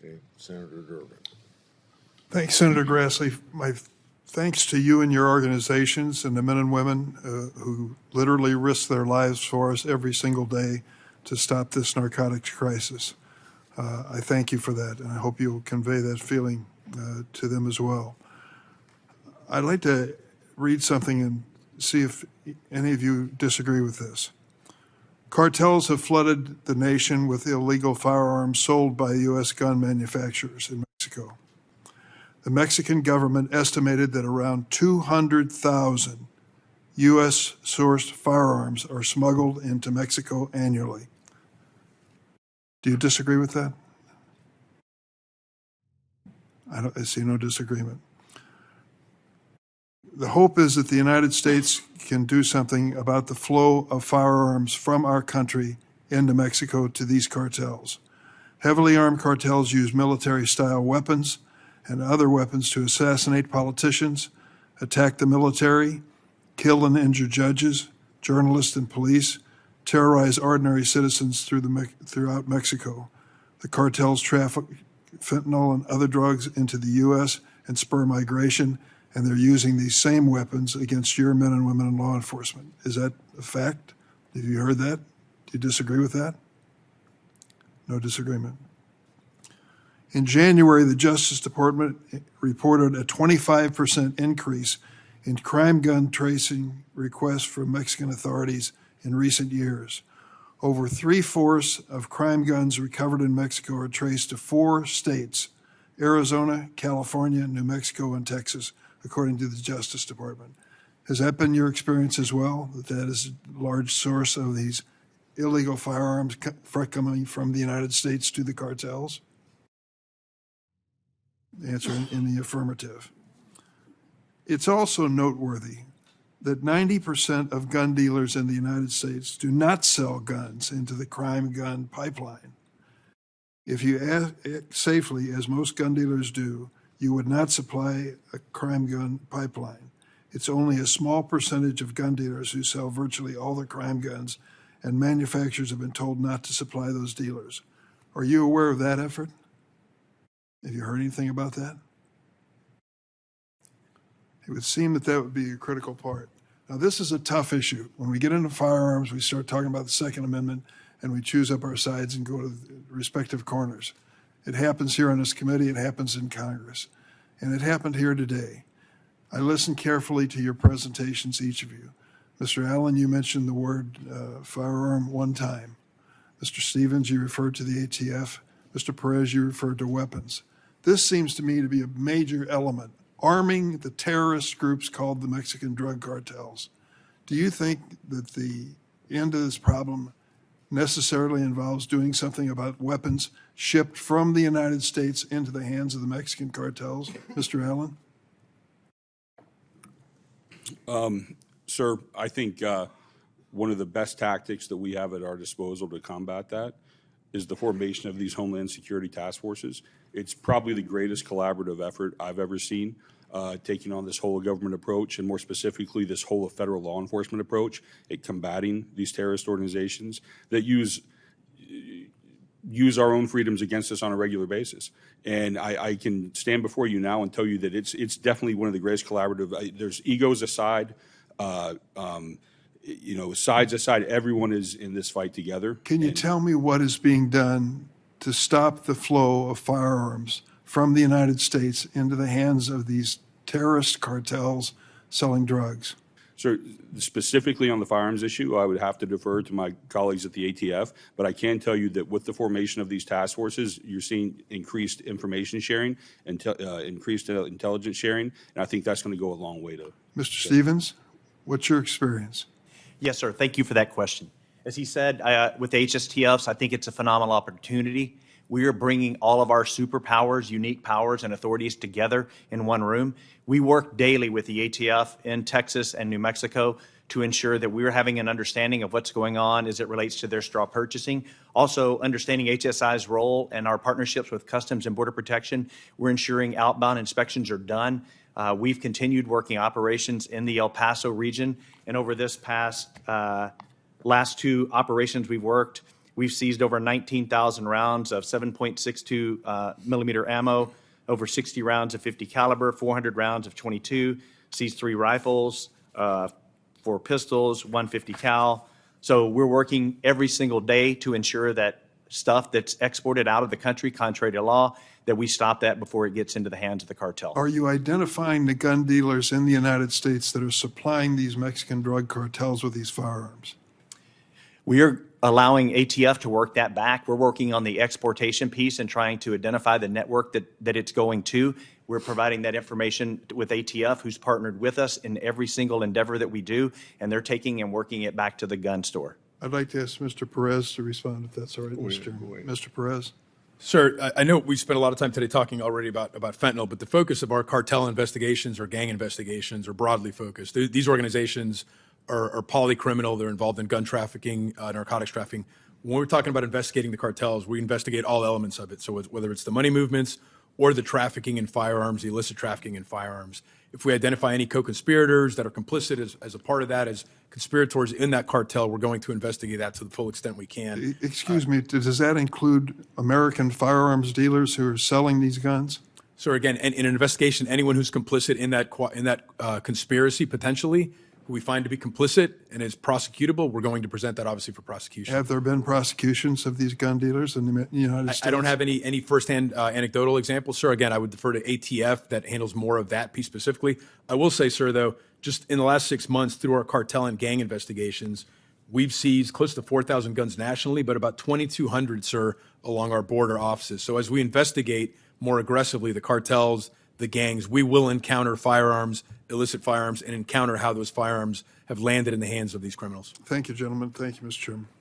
Okay, Senator Durbin. Thanks, Senator Grassley. My thanks to you and your organizations and the men and women who literally risk their lives for us every single day to stop this narcotics crisis. I thank you for that, and I hope you'll convey that feeling to them as well. I'd like to read something and see if any of you disagree with this. Cartels have flooded the nation with illegal firearms sold by U.S. gun manufacturers in Mexico. The Mexican government estimated that around 200,000 U.S. sourced firearms are smuggled into Mexico annually. Do you disagree with that? I see no disagreement. The hope is that the United States can do something about the flow of firearms from our country into Mexico to these cartels. Heavily armed cartels use military-style weapons and other weapons to assassinate politicians, attack the military, kill and injure judges, journalists, and police, terrorize ordinary citizens throughout Mexico. The cartels traffic fentanyl and other drugs into the U.S. and spur migration, and they're using these same weapons against your men and women in law enforcement. Is that a fact? Have you heard that? Do you disagree with that? No disagreement. In January, the Justice Department reported a 25% increase in crime gun tracing requests from Mexican authorities in recent years. Over 3/4 of crime guns recovered in Mexico are traced to 4 states: Arizona, California, New Mexico, and Texas, according to the Justice Department. Has that been your experience as well, that is a large source of these illegal firearms coming from the United States to the cartels? The answer in the affirmative. It's also noteworthy that 90% of gun dealers in the United States do not sell guns into the crime gun pipeline. If you act safely, as most gun dealers do, you would not supply a crime gun pipeline. It's only a small percentage of gun dealers who sell virtually all the crime guns, and manufacturers have been told not to supply those dealers. Are you aware of that effort? Have you heard anything about that? It would seem that that would be a critical part. Now, this is a tough issue. When we get into firearms, we start talking about the Second Amendment, and we choose up our sides and go to the respective corners. It happens here on this committee. It happens in Congress. And it happened here today. I listened carefully to your presentations, each of you. Mr. Allen, you mentioned the word firearm one time. Mr. Stevens, you referred to the ATF. Mr. Perez, you referred to weapons. This seems to me to be a major element, arming the terrorist groups called the Mexican drug cartels. Do you think that the end of this problem necessarily involves doing something about weapons shipped from the United States into the hands of the Mexican cartels? Mr. Allen? Sir, I think one of the best tactics that we have at our disposal to combat that is the formation of these Homeland Security task forces. It's probably the greatest collaborative effort I've ever seen, taking on this whole of government approach, and more specifically, this whole of federal law enforcement approach at combating these terrorist organizations that use our own freedoms against us on a regular basis. And I can stand before you now and tell you that it's definitely one of the greatest collaborative. There's egos aside, sides aside, everyone is in this fight together. Can you tell me what is being done to stop the flow of firearms from the United States into the hands of these terrorist cartels selling drugs? So specifically on the firearms issue, I would have to defer to my colleagues at the ATF, but I can tell you that with the formation of these task forces, you're seeing increased information sharing and increased intelligence sharing, and I think that's going to go a long way to. Mr. Stevens, what's your experience? Yes, sir. Thank you for that question. As he said, with HSTFs, I think it's a phenomenal opportunity. We are bringing all of our superpowers, unique powers, and authorities together in one room. We work daily with the ATF in Texas and New Mexico to ensure that we're having an understanding of what's going on as it relates to their straw purchasing. Also, understanding HSI's role and our partnerships with Customs and Border Protection, we're ensuring outbound inspections are done. We've continued working operations in the El Paso region, and over this past last 2 operations we've We've seized over 19,000 rounds of 7.62 millimeter ammo, over 60 rounds of 50 caliber, 400 rounds of 22, seized 3 rifles, 4 pistols, 150 cal. So we're working every single day to ensure that stuff that's exported out of the country, contrary to law, that we stop that before it gets into the hands of the cartel. Are you identifying the gun dealers in the United States that are supplying these Mexican drug cartels with these firearms? We are allowing ATF to work that back. We're working on the exportation piece and trying to identify the network that it's going to. We're providing that information with ATF, who's partnered with us in every single endeavor that we do, and they're taking and working it back to the gun store. I'd like to ask Mr. Perez to respond, if that's all right, Mr. Chairman. Mr. Perez? Sir, I know we spent a lot of time today talking already about fentanyl, but the focus of our cartel investigations or gang investigations are broadly focused. These organizations are polycriminal. They're involved in gun trafficking, narcotics trafficking. When we're talking about investigating the cartels, we investigate all elements of it. So whether it's the money movements or the trafficking in firearms, the illicit trafficking in firearms. If we identify any co-conspirators that are complicit as a part of that, as conspirators in that cartel, we're going to investigate that to the full extent we can. Excuse me, does that include American firearms dealers who are selling these guns? So again, in an investigation, anyone who's complicit in that conspiracy potentially, who we find to be complicit and is prosecutable, we're going to present that obviously for prosecution. Have there been prosecutions of these gun dealers in the United States? I don't have any firsthand anecdotal examples, sir. Again, I would defer to ATF that handles more of that piece specifically. I will say, sir, though, just in the last 6 months through our cartel and gang investigations, we've seized close to 4,000 guns nationally, but about 2,200, sir, along our border offices. So as we investigate more aggressively the cartels, the gangs, we will encounter firearms, illicit firearms, and encounter how those firearms have landed in the hands of these criminals. Thank you, gentlemen. Thank you, Mr. Chairman.